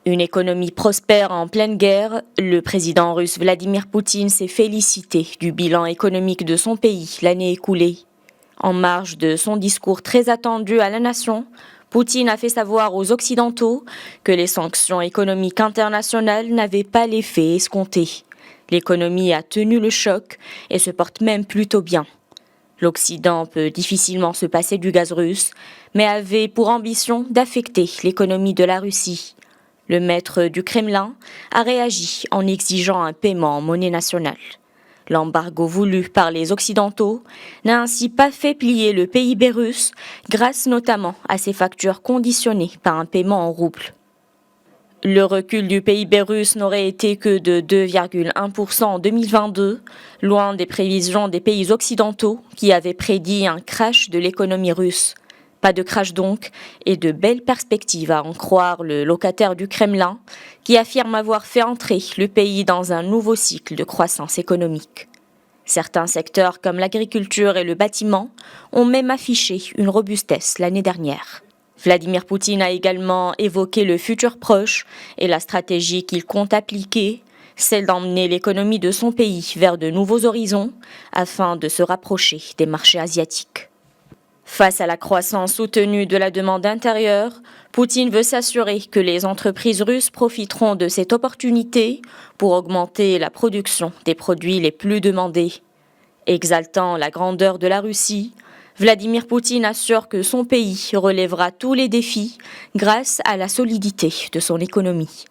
Une économie prospère en pleine guerre, le président russe Vladimir Poutine s'est félicité du bilan économique de son pays l'année écoulée. En marge de son discours très attendu à la nation, Poutine a fait savoir aux Occidentaux que les sanctions économiques internationales n'avaient pas l'effet escompté. L'économie a tenu le choc et se porte même plutôt bien. L'Occident peut difficilement se passer du gaz russe, mais avait pour ambition d'affecter l'économie de la Russie. Le maître du Kremlin a réagi en exigeant un paiement en monnaie nationale. L'embargo voulu par les Occidentaux n'a ainsi pas fait plier le PIB russe, grâce notamment à ses factures conditionnées par un paiement en roubles. Le recul du PIB russe n'aurait été que de 2,1% en 2022, loin des prévisions des pays occidentaux qui avaient prédit un crash de l'économie russe. Pas de crash donc, et de belles perspectives à en croire le locataire du Kremlin, qui affirme avoir fait entrer le pays dans un nouveau cycle de croissance économique. Certains secteurs comme l'agriculture et le bâtiment ont même affiché une robustesse l'année dernière. Vladimir Poutine a également évoqué le futur proche et la stratégie qu'il compte appliquer, celle d'emmener l'économie de son pays vers de nouveaux horizons afin de se rapprocher des marchés asiatiques. Face à la croissance soutenue de la demande intérieure, Poutine veut s'assurer que les entreprises russes profiteront de cette opportunité pour augmenter la production des produits les plus demandés. Exaltant la grandeur de la Russie, Vladimir Poutine assure que son pays relèvera tous les défis grâce à la solidité de son économie.